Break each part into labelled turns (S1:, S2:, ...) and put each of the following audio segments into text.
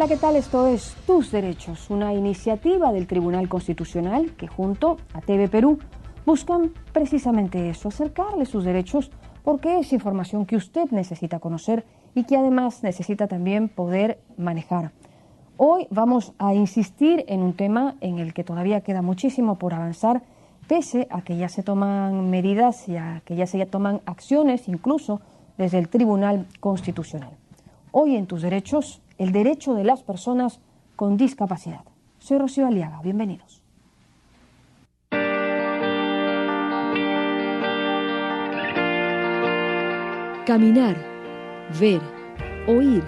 S1: Hola, ¿qué tal? Esto es Tus Derechos, una iniciativa del Tribunal Constitucional que junto a TV Perú buscan precisamente eso, acercarle sus derechos, porque es información que usted necesita conocer y que además necesita también poder manejar. Hoy vamos a insistir en un tema en el que todavía queda muchísimo por avanzar, pese a que ya se toman medidas y a que ya se toman acciones, incluso desde el Tribunal Constitucional. Hoy en Tus Derechos, el derecho de las personas con discapacidad. Soy Rocío Aliaga, bienvenidos.
S2: Caminar, ver, oír,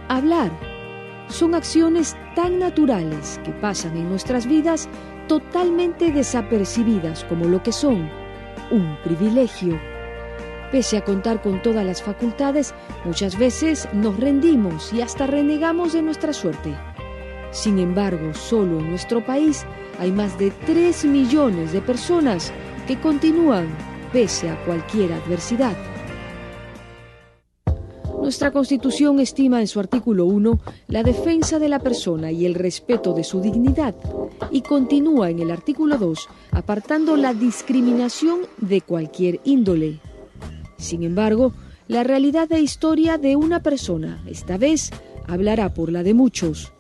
S2: hablar, son acciones tan naturales que pasan en nuestras vidas totalmente desapercibidas como lo que son un privilegio. Pese a contar con todas las facultades, muchas veces nos rendimos y hasta renegamos de nuestra suerte. Sin embargo, solo en nuestro país hay más de 3 millones de personas que continúan pese a cualquier adversidad. Nuestra Constitución estima en su artículo 1 la defensa de la persona y el respeto de su dignidad, y continúa en el artículo 2 apartando la discriminación de cualquier índole. Sin embargo, la realidad e historia de una persona, esta vez, hablará por la de muchos.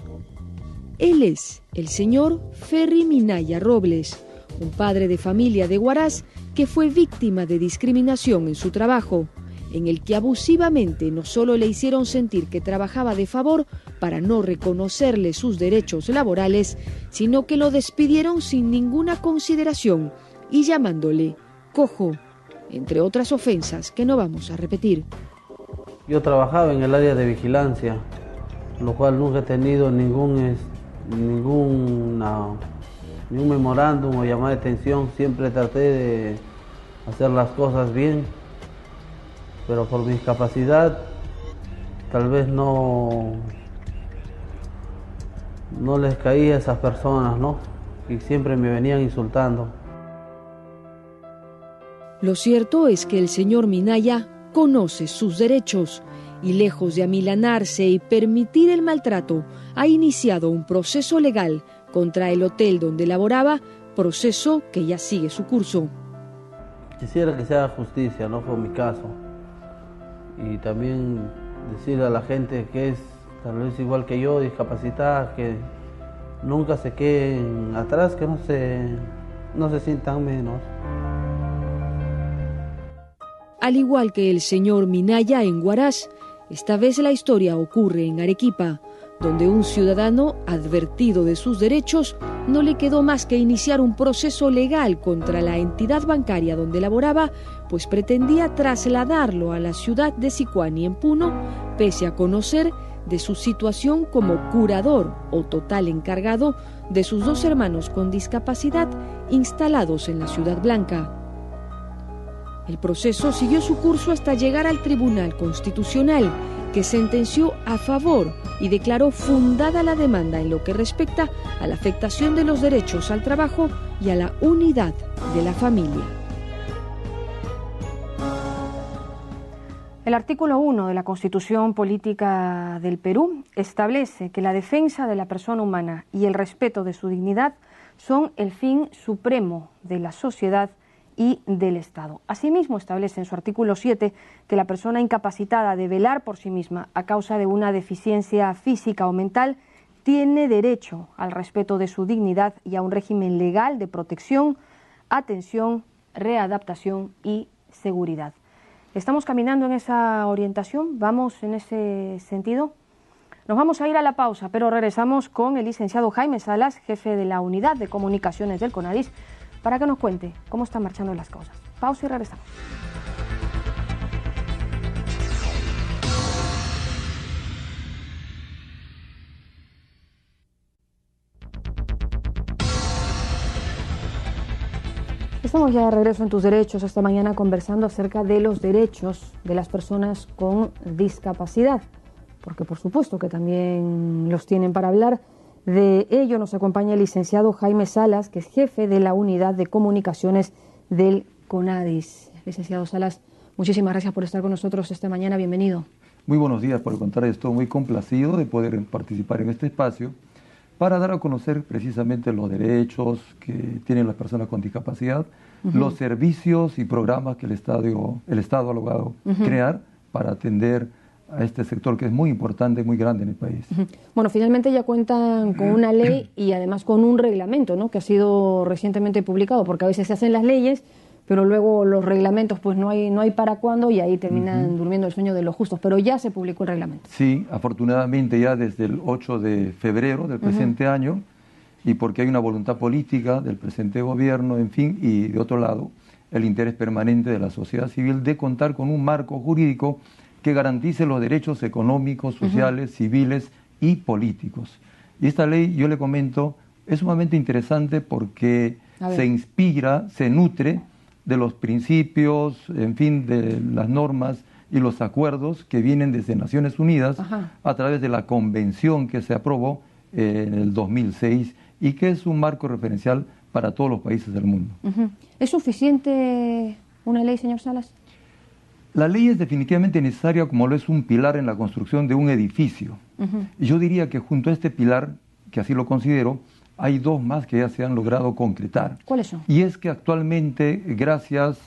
S2: Él es el señor Ferry Minaya Robles, un padre de familia de Huaraz que fue víctima de discriminación en su trabajo, en el que abusivamente no solo le hicieron sentir que trabajaba de favor para no reconocerle sus derechos laborales, sino que lo despidieron sin ninguna consideración y llamándole cojo, entre otras ofensas que no vamos a repetir.
S3: Yo trabajaba en el área de vigilancia, lo cual nunca he tenido ningún memorándum o llamada de atención. Siempre traté de hacer las cosas bien, pero por mi discapacidad tal vez no les caía a esas personas, ¿no? Y siempre me venían insultando.
S2: Lo cierto es que el señor Minaya conoce sus derechos y, lejos de amilanarse y permitir el maltrato, ha iniciado un proceso legal contra el hotel donde laboraba, proceso que ya sigue su curso.
S3: Quisiera que se haga justicia, no fue mi caso. Y también decirle a la gente que es tal vez igual que yo, discapacitada, que nunca se queden atrás, que no se sientan menos.
S2: Al igual que el señor Minaya en Huaraz, esta vez la historia ocurre en Arequipa, donde un ciudadano, advertido de sus derechos, no le quedó más que iniciar un proceso legal contra la entidad bancaria donde laboraba, pues pretendía trasladarlo a la ciudad de Sicuani, en Puno, pese a conocer de su situación como curador o total encargado de sus 2 hermanos con discapacidad instalados en la Ciudad Blanca. El proceso siguió su curso hasta llegar al Tribunal Constitucional, que sentenció a favor y declaró fundada la demanda en lo que respecta a la afectación de los derechos al trabajo y a la unidad de la familia.
S1: El artículo 1 de la Constitución Política del Perú establece que la defensa de la persona humana y el respeto de su dignidad son el fin supremo de la sociedad y del Estado. Asimismo, establece en su artículo 7 que la persona incapacitada de velar por sí misma a causa de una deficiencia física o mental tiene derecho al respeto de su dignidad y a un régimen legal de protección, atención, readaptación y seguridad. Estamos caminando en esa orientación, vamos en ese sentido. Nos vamos a ir a la pausa, pero regresamos con el licenciado Jaime Salas, jefe de la Unidad de Comunicaciones del CONADIS, para que nos cuente cómo están marchando las cosas. Pausa y regresamos. Estamos ya de regreso en Tus Derechos, esta mañana conversando acerca de los derechos de las personas con discapacidad, porque por supuesto que también los tienen. Para hablar de ello nos acompaña el licenciado Jaime Salas, que es jefe de la Unidad de Comunicaciones del CONADIS. Licenciado Salas, muchísimas gracias por estar con nosotros esta mañana, bienvenido.
S4: Muy buenos días, por el contrario, estoy muy complacido de poder participar en este espacio para dar a conocer precisamente los derechos que tienen las personas con discapacidad, los servicios y programas que el Estado ha logrado crear para atender a este sector que es muy importante, muy grande en el país.
S1: Bueno, finalmente ya cuentan con una ley y además con un reglamento, ¿no?, que ha sido recientemente publicado, porque a veces se hacen las leyes, pero luego los reglamentos pues no hay para cuándo y ahí terminan durmiendo el sueño de los justos, pero ya se publicó el reglamento.
S4: Sí, afortunadamente ya desde el 8 de febrero del presente año, y porque hay una voluntad política del presente gobierno, en fin, y de otro lado, el interés permanente de la sociedad civil de contar con un marco jurídico que garantice los derechos económicos, sociales, civiles y políticos. Y esta ley, yo le comento, es sumamente interesante porque se inspira, se nutre de los principios, en fin, de las normas y los acuerdos que vienen desde Naciones Unidas a través de la convención que se aprobó en el 2006 y que es un marco referencial para todos los países del mundo.
S1: ¿Es suficiente una ley, señor Salas?
S4: La ley es definitivamente necesaria como lo es un pilar en la construcción de un edificio. Y yo diría que junto a este pilar, que así lo considero, hay dos más que ya se han logrado concretar.
S1: ¿Cuáles son?
S4: Y es que actualmente, gracias,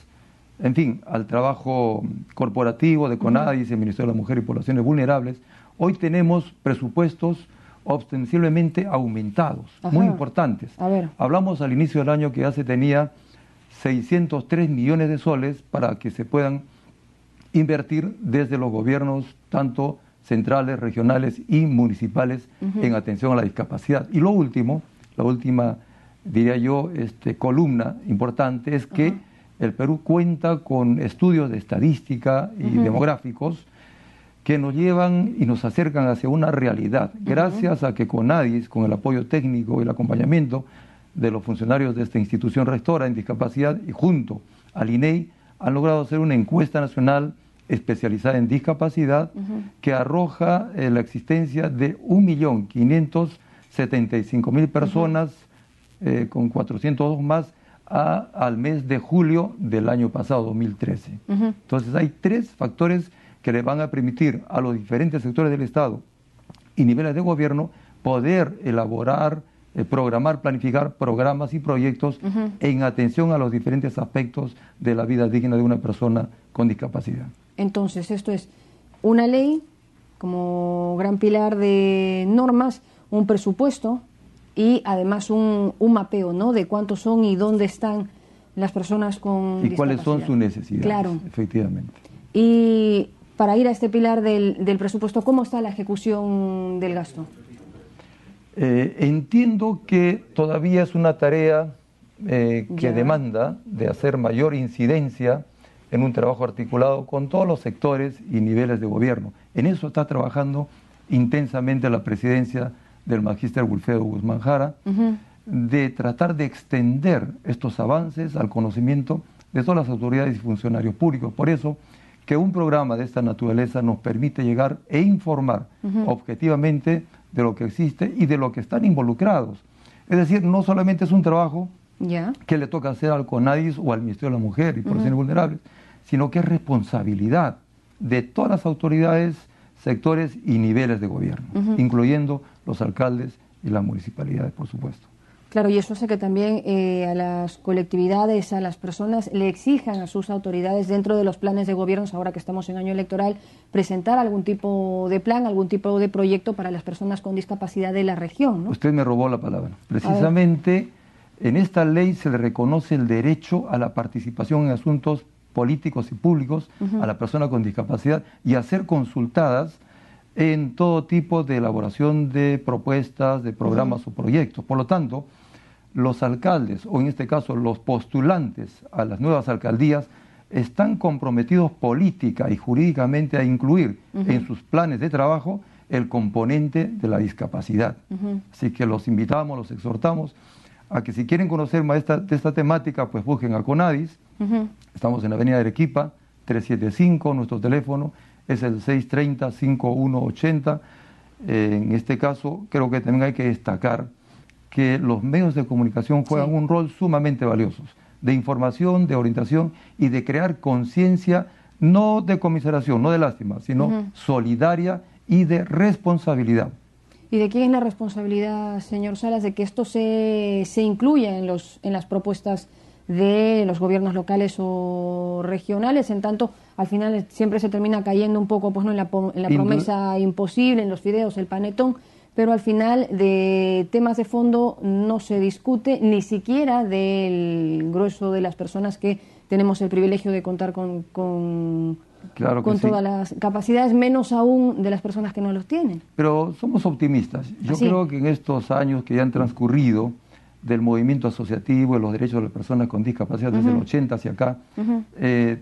S4: en fin, al trabajo corporativo de CONADIS, el Ministerio de la Mujer y Poblaciones Vulnerables, hoy tenemos presupuestos ostensiblemente aumentados, muy importantes. Hablamos al inicio del año que ya se tenía 603 millones de soles para que se puedan invertir desde los gobiernos, tanto centrales, regionales y municipales, en atención a la discapacidad. Y lo último, la última, diría yo, columna importante es que el Perú cuenta con estudios de estadística y demográficos que nos llevan y nos acercan hacia una realidad, gracias a que CONADIS, con el apoyo técnico y el acompañamiento de los funcionarios de esta institución rectora en discapacidad y junto al INEI, han logrado hacer una encuesta nacional especializada en discapacidad que arroja la existencia de 1.575.000 personas con 402 más al mes de julio del año pasado, 2013. Entonces hay tres factores que le van a permitir a los diferentes sectores del Estado y niveles de gobierno poder elaborar, programar, planificar programas y proyectos en atención a los diferentes aspectos de la vida digna de una persona con discapacidad.
S1: Entonces, esto es una ley como gran pilar de normas, un presupuesto y además un mapeo, ¿no?, de cuántos son y dónde están las personas con discapacidad.
S4: Y cuáles son sus necesidades,
S1: claro,
S4: efectivamente.
S1: Y para ir a este pilar del presupuesto, ¿cómo está la ejecución del gasto?
S4: Entiendo que todavía es una tarea que demanda de hacer mayor incidencia en un trabajo articulado con todos los sectores y niveles de gobierno. En eso está trabajando intensamente la presidencia del magíster Wilfredo Guzmán Jara, de tratar de extender estos avances al conocimiento de todas las autoridades y funcionarios públicos. Por eso que un programa de esta naturaleza nos permite llegar e informar objetivamente de lo que existe y de lo que están involucrados. Es decir, no solamente es un trabajo que le toca hacer al CONADIS o al Ministerio de la Mujer y Poblaciones Vulnerables, sino que es responsabilidad de todas las autoridades, sectores y niveles de gobierno, incluyendo los alcaldes y las municipalidades, por supuesto.
S1: Claro, y eso hace que también a las colectividades, a las personas, le exijan a sus autoridades dentro de los planes de gobiernos, ahora que estamos en año electoral, presentar algún tipo de plan, algún tipo de proyecto para las personas con discapacidad de la región, ¿no?
S4: Usted me robó la palabra. Precisamente en esta ley se le reconoce el derecho a la participación en asuntos políticos y públicos a la persona con discapacidad y a ser consultadas en todo tipo de elaboración de propuestas, de programas o proyectos. Por lo tanto, los alcaldes, o en este caso los postulantes a las nuevas alcaldías, están comprometidos política y jurídicamente a incluir en sus planes de trabajo el componente de la discapacidad. Así que los invitamos, los exhortamos a que si quieren conocer más de esta temática, pues busquen a CONADIS. Estamos en la avenida Arequipa, 375, nuestro teléfono es el 630-5180. En este caso, creo que también hay que destacar que los medios de comunicación juegan un rol sumamente valioso, de información, de orientación y de crear conciencia no de conmiseración, no de lástima, sino solidaria y de responsabilidad.
S1: ¿Y de quién es la responsabilidad, señor Salas, de que esto se incluya en las propuestas de los gobiernos locales o regionales? En tanto, al final siempre se termina cayendo un poco, pues, ¿no?, en la promesa imposible, en los fideos, el panetón, pero al final de temas de fondo no se discute, ni siquiera del grueso de las personas que tenemos el privilegio de contar con todas las capacidades, menos aún de las personas que no los tienen.
S4: Pero somos optimistas. Yo creo que en estos años que ya han transcurrido del movimiento asociativo de los derechos de las personas con discapacidad desde el 80 hacia acá,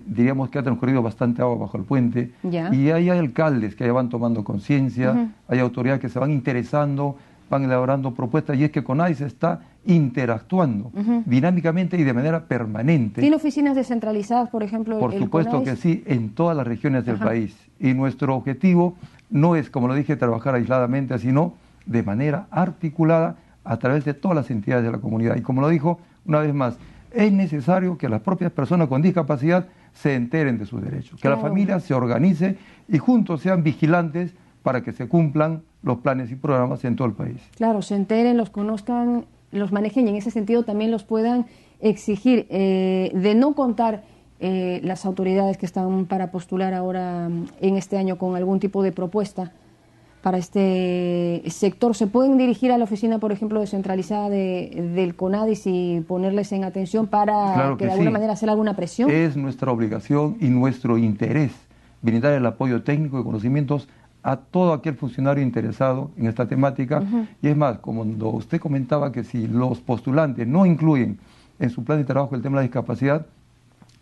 S4: diríamos que ha transcurrido bastante agua bajo el puente, y hay alcaldes que ya van tomando conciencia, hay autoridades que se van interesando, van elaborando propuestas, y es que CONADIS está interactuando dinámicamente y de manera permanente.
S1: ¿Tiene oficinas descentralizadas, por ejemplo?
S4: Por supuesto que sí, en todas las regiones del país. Y nuestro objetivo no es, como lo dije, trabajar aisladamente, sino de manera articulada a través de todas las entidades de la comunidad. Y como lo dijo una vez más, es necesario que las propias personas con discapacidad se enteren de sus derechos, que la familia se organice y juntos sean vigilantes para que se cumplan los planes y programas en todo el país.
S1: Claro, se enteren, los conozcan, los manejen y en ese sentido también los puedan exigir. De no contar las autoridades que están para postular ahora en este año con algún tipo de propuesta para este sector, ¿se pueden dirigir a la oficina, por ejemplo, descentralizada del CONADIS y ponerles en atención para que de alguna manera hacer alguna presión?
S4: Es nuestra obligación y nuestro interés brindar el apoyo técnico y conocimientos a todo aquel funcionario interesado en esta temática. Y es más, como usted comentaba, que si los postulantes no incluyen en su plan de trabajo el tema de la discapacidad,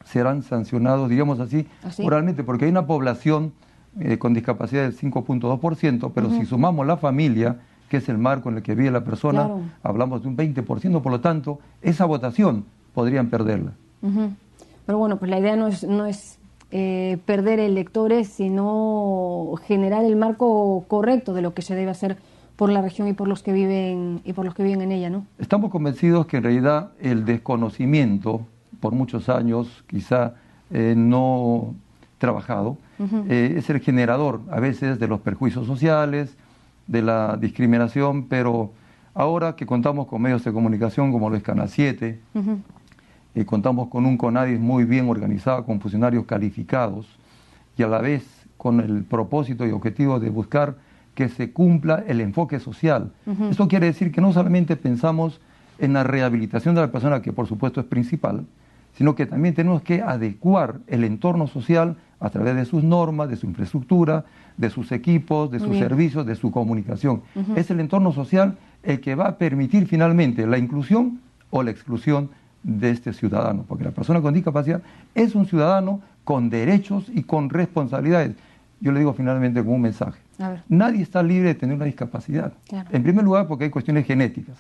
S4: serán sancionados, digamos así, moralmente, porque hay una población con discapacidad del 5.2%, pero si sumamos la familia, que es el marco en el que vive la persona, hablamos de un 20%, por lo tanto, esa votación podrían perderla.
S1: Pero bueno, pues la idea no es perder electores, sino generar el marco correcto de lo que se debe hacer por la región y por los que viven en ella, ¿no?
S4: Estamos convencidos que en realidad el desconocimiento, por muchos años, quizá no trabajado, es el generador a veces de los perjuicios sociales, de la discriminación, pero ahora que contamos con medios de comunicación como lo es Canal 7, y contamos con un CONADIS muy bien organizado, con funcionarios calificados, y a la vez con el propósito y objetivo de buscar que se cumpla el enfoque social. Esto quiere decir que no solamente pensamos en la rehabilitación de la persona, que por supuesto es principal, sino que también tenemos que adecuar el entorno social a través de sus normas, de su infraestructura, de sus equipos, de sus servicios, de su comunicación. Es el entorno social el que va a permitir finalmente la inclusión o la exclusión de este ciudadano, porque la persona con discapacidad es un ciudadano con derechos y con responsabilidades. Yo le digo finalmente con un mensaje. Nadie está libre de tener una discapacidad. En primer lugar, porque hay cuestiones genéticas.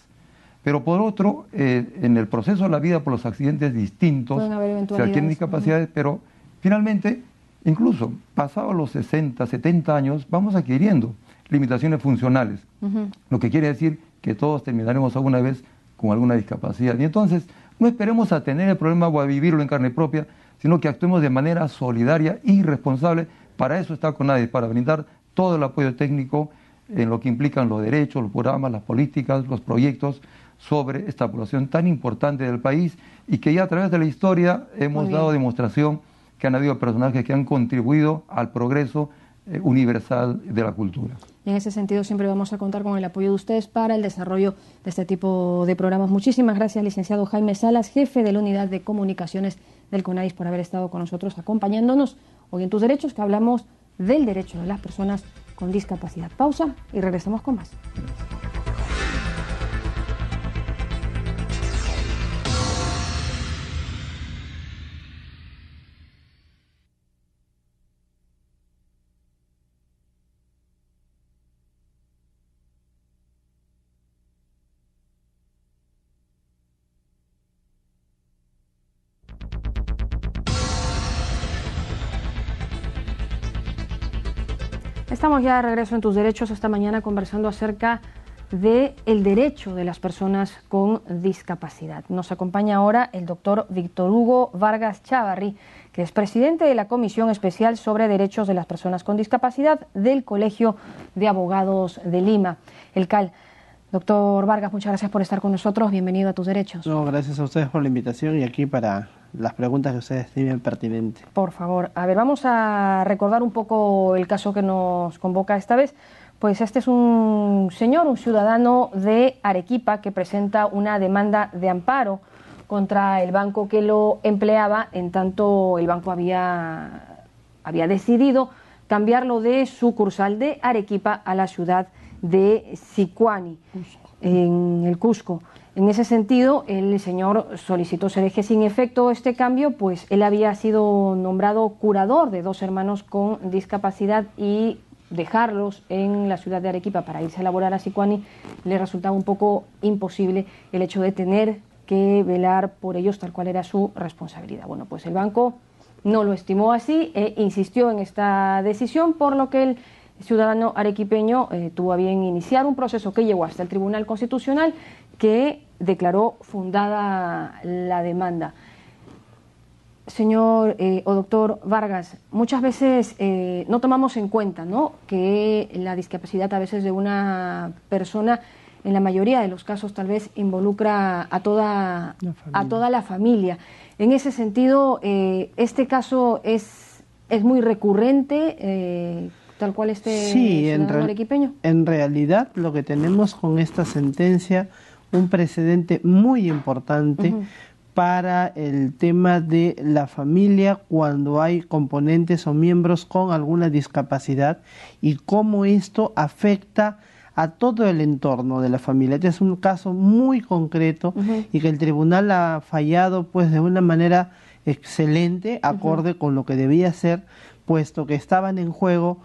S4: Pero por otro, en el proceso de la vida, por los accidentes distintos, se adquieren discapacidades, pero finalmente, incluso pasados los 60, 70 años, vamos adquiriendo limitaciones funcionales. Lo que quiere decir que todos terminaremos alguna vez con alguna discapacidad. Y entonces, no esperemos a tener el problema o a vivirlo en carne propia, sino que actuemos de manera solidaria y responsable. Para eso está CONADIS, para brindar todo el apoyo técnico en lo que implican los derechos, los programas, las políticas, los proyectos sobre esta población tan importante del país, y que ya a través de la historia hemos dado demostración que han habido personajes que han contribuido al progreso universal de la cultura.
S1: Y en ese sentido siempre vamos a contar con el apoyo de ustedes para el desarrollo de este tipo de programas. Muchísimas gracias, licenciado Jaime Salas, jefe de la Unidad de Comunicaciones del CONADIS, por haber estado con nosotros acompañándonos hoy en Tus Derechos, que hablamos del derecho de las personas con discapacidad. Pausa y regresamos con más. Estamos ya de regreso en Tus Derechos, esta mañana conversando acerca del derecho de las personas con discapacidad. Nos acompaña ahora el doctor Víctor Hugo Vargas Chávarri, que es presidente de la Comisión Especial sobre Derechos de las Personas con Discapacidad del Colegio de Abogados de Lima, el CAL. Doctor Vargas, muchas gracias por estar con nosotros. Bienvenido a Tus Derechos.
S5: No, gracias a ustedes por la invitación y aquí para las preguntas que ustedes estimen pertinentes.
S1: Por favor, a ver, vamos a recordar un poco el caso que nos convoca esta vez. Pues este es un señor, un ciudadano de Arequipa que presenta una demanda de amparo contra el banco que lo empleaba, en tanto el banco había decidido cambiarlo de sucursal de Arequipa a la ciudad de Sicuani, en el Cusco. En ese sentido, el señor solicitó se deje sin efecto este cambio, pues él había sido nombrado curador de 2 hermanos con discapacidad y dejarlos en la ciudad de Arequipa para irse a laborar a Sicuani le resultaba un poco imposible el hecho de tener que velar por ellos tal cual era su responsabilidad. Bueno, pues el banco no lo estimó así e insistió en esta decisión, por lo que el ciudadano arequipeño tuvo a bien iniciar un proceso que llegó hasta el Tribunal Constitucional, que declaró fundada la demanda. Señor o doctor Vargas, muchas veces no tomamos en cuenta, ¿no?, que la discapacidad a veces de una persona, en la mayoría de los casos tal vez involucra a toda la familia. En ese sentido, este caso es muy recurrente, tal cual ciudadano arequipeño.
S5: En realidad lo que tenemos con esta sentencia, un precedente muy importante para el tema de la familia cuando hay componentes o miembros con alguna discapacidad y cómo esto afecta a todo el entorno de la familia. Este es un caso muy concreto y que el tribunal ha fallado pues de una manera excelente, acorde con lo que debía ser, puesto que estaban en juego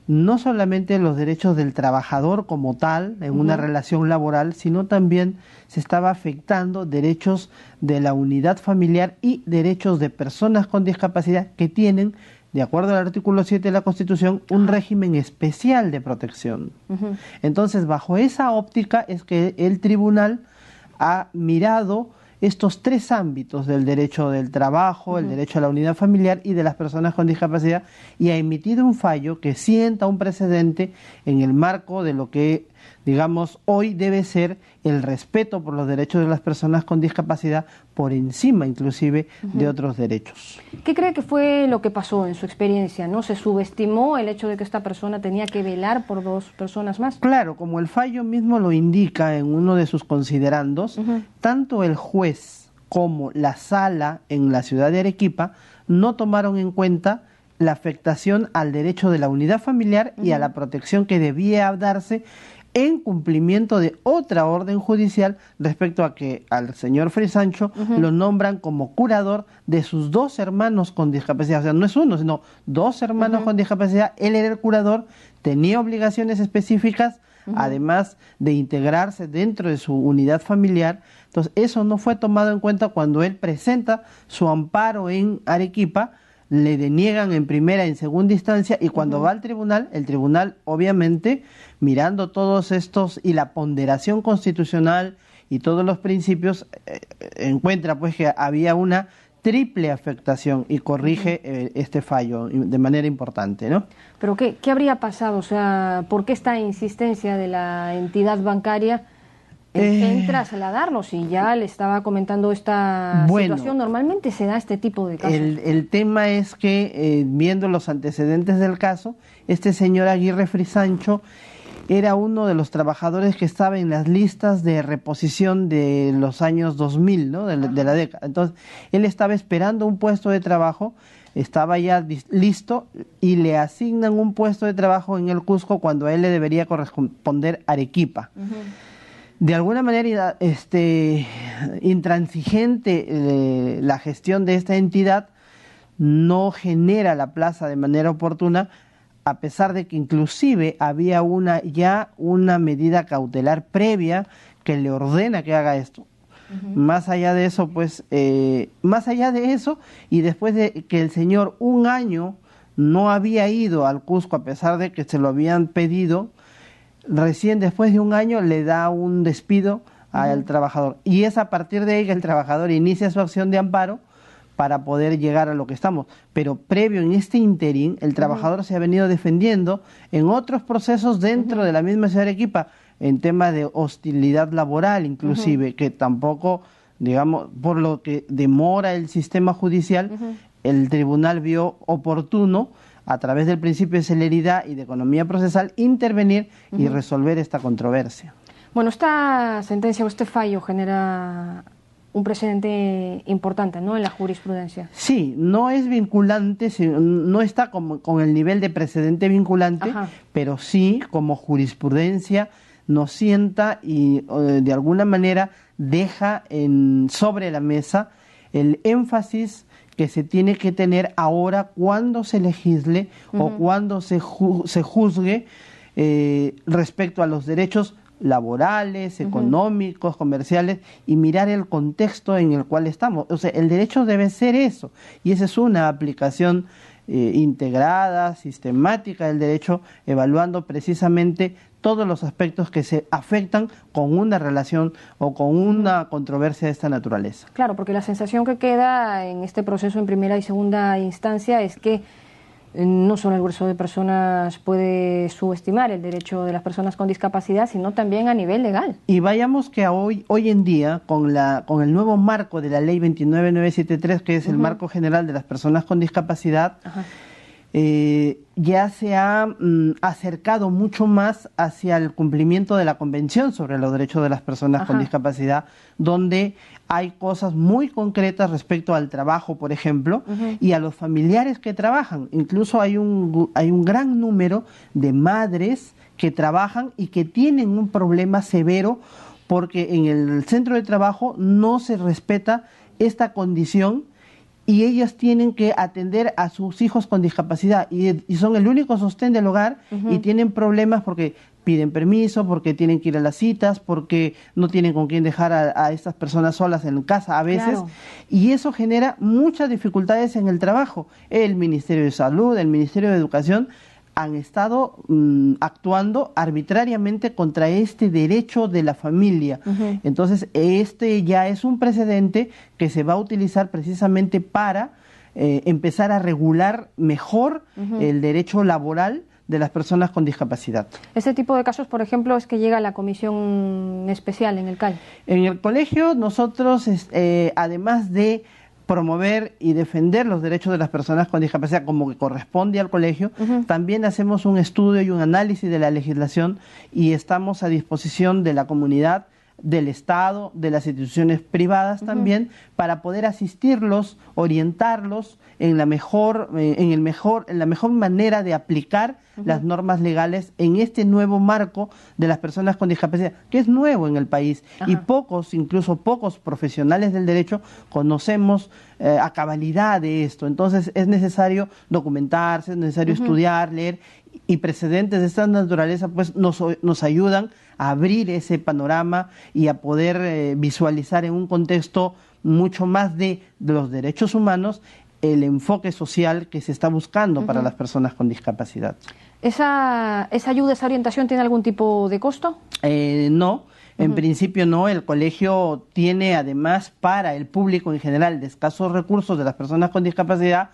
S5: no solamente los derechos del trabajador como tal, en una relación laboral, sino también se estaba afectando derechos de la unidad familiar y derechos de personas con discapacidad que tienen, de acuerdo al artículo 7 de la Constitución, un régimen especial de protección. Entonces, bajo esa óptica es que el tribunal ha mirado estos 3 ámbitos del derecho del trabajo, el derecho a la unidad familiar y de las personas con discapacidad, y ha emitido un fallo que sienta un precedente en el marco de lo que, digamos, hoy debe ser el respeto por los derechos de las personas con discapacidad por encima inclusive de otros derechos.
S1: ¿Qué cree que fue lo que pasó en su experiencia? ¿No se subestimó el hecho de que esta persona tenía que velar por 2 personas más?
S5: Claro, como el fallo mismo lo indica en uno de sus considerandos, tanto el juez como la sala en la ciudad de Arequipa no tomaron en cuenta la afectación al derecho de la unidad familiar y a la protección que debía darse en cumplimiento de otra orden judicial respecto a que al señor Frisancho lo nombran como curador de sus 2 hermanos con discapacidad. O sea, no es uno, sino 2 hermanos con discapacidad. Él era el curador, tenía obligaciones específicas, además de integrarse dentro de su unidad familiar. Entonces, eso no fue tomado en cuenta cuando él presenta su amparo en Arequipa. Le deniegan en primera y en segunda instancia, y cuando va al tribunal, el tribunal obviamente, mirando todos estos y la ponderación constitucional y todos los principios, encuentra pues que había una triple afectación y corrige este fallo de manera importante, ¿no?
S1: ¿Pero qué habría pasado? O sea, ¿por qué esta insistencia de la entidad bancaria en trasladarlo? Si ya le estaba comentando esta situación, normalmente se da este tipo de casos.
S5: El tema es que, viendo los antecedentes del caso, este señor Aguirre Frisancho era uno de los trabajadores que estaba en las listas de reposición de los años 2000, ¿no?, de la década. Entonces, él estaba esperando un puesto de trabajo, estaba ya listo y le asignan un puesto de trabajo en el Cusco cuando a él le debería corresponder Arequipa. De alguna manera intransigente la gestión de esta entidad, no genera la plaza de manera oportuna, a pesar de que inclusive había una medida cautelar previa que le ordena que haga esto. Más allá de eso, pues, y después de que el señor un año no había ido al Cusco, a pesar de que se lo habían pedido, recién después de un año le da un despido al trabajador. Y es a partir de ahí que el trabajador inicia su acción de amparo para poder llegar a lo que estamos. Pero previo, en este interín, el trabajador se ha venido defendiendo en otros procesos dentro de la misma ciudad de Arequipa, en temas de hostilidad laboral inclusive, que tampoco, digamos, por lo que demora el sistema judicial, el tribunal vio oportuno, a través del principio de celeridad y de economía procesal, intervenir y resolver esta controversia.
S1: Bueno, esta sentencia o este fallo genera un precedente importante, ¿no?, en la jurisprudencia.
S5: Sí, no es vinculante, no está con el nivel de precedente vinculante, pero sí como jurisprudencia nos sienta y de alguna manera deja sobre la mesa el énfasis que se tiene que tener ahora cuando se legisle o cuando se juzgue respecto a los derechos laborales, económicos, comerciales, y mirar el contexto en el cual estamos. O sea, el derecho debe ser eso, y esa es una aplicación integrada, sistemática del derecho, evaluando precisamente todos los aspectos que se afectan con una relación o con una controversia de esta naturaleza.
S1: Claro, porque la sensación que queda en este proceso en primera y segunda instancia es que no solo el grueso de personas puede subestimar el derecho de las personas con discapacidad, sino también a nivel legal.
S5: Y vayamos que hoy en día, con el nuevo marco de la ley 29973, que es el marco general de las personas con discapacidad, ya se ha acercado mucho más hacia el cumplimiento de la Convención sobre los Derechos de las Personas con Discapacidad, donde hay cosas muy concretas respecto al trabajo, por ejemplo, y a los familiares que trabajan. Incluso hay un gran número de madres que trabajan y que tienen un problema severo porque en el centro de trabajo no se respeta esta condición y ellas tienen que atender a sus hijos con discapacidad y son el único sostén del hogar y tienen problemas porque piden permiso, porque tienen que ir a las citas, porque no tienen con quién dejar a estas personas solas en casa a veces, y eso genera muchas dificultades en el trabajo. El Ministerio de Salud, el Ministerio de Educación han estado actuando arbitrariamente contra este derecho de la familia. Entonces, este ya es un precedente que se va a utilizar precisamente para empezar a regular mejor el derecho laboral de las personas con discapacidad.
S1: Ese tipo de casos, por ejemplo, es que llega a la comisión especial en el CAI.
S5: En el colegio nosotros, además de promover y defender los derechos de las personas con discapacidad como que corresponde al colegio, también hacemos un estudio y un análisis de la legislación y estamos a disposición de la comunidad, del Estado, de las instituciones privadas también, para poder asistirlos, orientarlos en la mejor manera de aplicar las normas legales en este nuevo marco de las personas con discapacidad, que es nuevo en el país y incluso pocos profesionales del derecho conocemos a cabalidad de esto. Entonces es necesario documentarse, es necesario estudiar, leer, y precedentes de esta naturaleza pues nos ayudan a abrir ese panorama y a poder visualizar en un contexto mucho más de los derechos humanos el enfoque social que se está buscando para las personas con discapacidad.
S1: ¿Esa ayuda, esa orientación tiene algún tipo de costo?
S5: No. En principio no, el colegio tiene además para el público en general de escasos recursos de las personas con discapacidad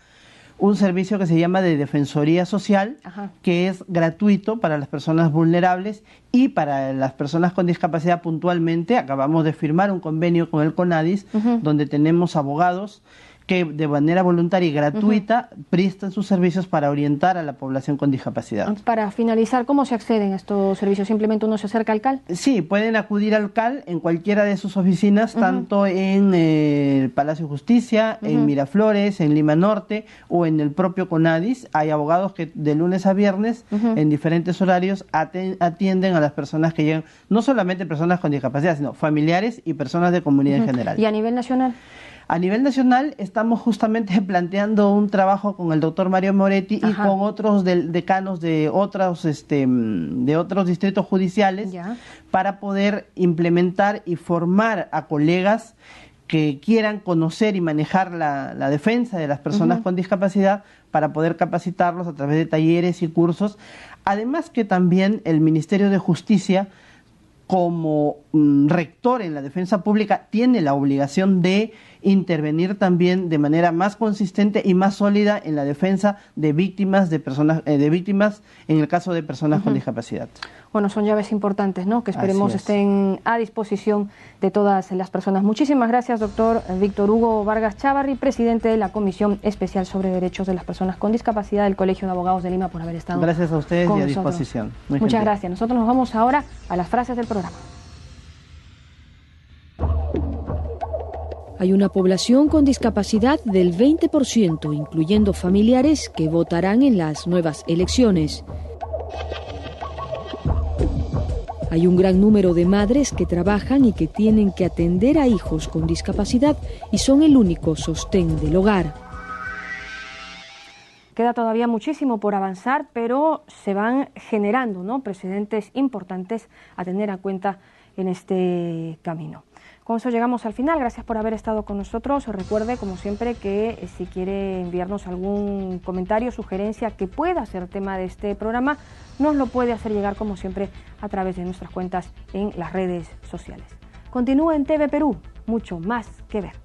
S5: un servicio que se llama de Defensoría Social, que es gratuito para las personas vulnerables y para las personas con discapacidad puntualmente. Acabamos de firmar un convenio con el CONADIS, donde tenemos abogados que de manera voluntaria y gratuita prestan sus servicios para orientar a la población con discapacidad.
S1: Para finalizar, ¿cómo se acceden a estos servicios? ¿Simplemente uno se acerca al CAL?
S5: Sí, pueden acudir al CAL en cualquiera de sus oficinas, tanto en el Palacio de Justicia, en Miraflores, en Lima Norte o en el propio CONADIS. Hay abogados que de lunes a viernes, en diferentes horarios, atienden a las personas que llegan, no solamente personas con discapacidad, sino familiares y personas de comunidad en general.
S1: ¿Y a nivel nacional?
S5: A nivel nacional estamos justamente planteando un trabajo con el doctor Mario Moretti y con otros decanos de otros distritos judiciales para poder implementar y formar a colegas que quieran conocer y manejar la defensa de las personas con discapacidad para poder capacitarlos a través de talleres y cursos. Además que también el Ministerio de Justicia, como rector en la defensa pública, tiene la obligación de intervenir también de manera más consistente y más sólida en la defensa de víctimas en el caso de personas con discapacidad.
S1: Bueno, son llaves importantes, ¿no?, que esperemos estén a disposición de todas las personas. Muchísimas gracias, doctor Víctor Hugo Vargas Chávarri, presidente de la Comisión Especial sobre Derechos de las Personas con Discapacidad del Colegio de Abogados de Lima, por haber estado con nosotros.
S5: Gracias a ustedes y a disposición.
S1: Muchas gracias. Nosotros nos vamos ahora a las frases del programa.
S2: Hay una población con discapacidad del 20%, incluyendo familiares, que votarán en las nuevas elecciones. Hay un gran número de madres que trabajan y que tienen que atender a hijos con discapacidad y son el único sostén del hogar.
S1: Queda todavía muchísimo por avanzar, pero se van generando, ¿no?, precedentes importantes a tener en cuenta en este camino. Con eso llegamos al final. Gracias por haber estado con nosotros. Recuerde, como siempre, que si quiere enviarnos algún comentario, sugerencia que pueda ser tema de este programa, nos lo puede hacer llegar, como siempre, a través de nuestras cuentas en las redes sociales. Continúa en TV Perú, mucho más que ver.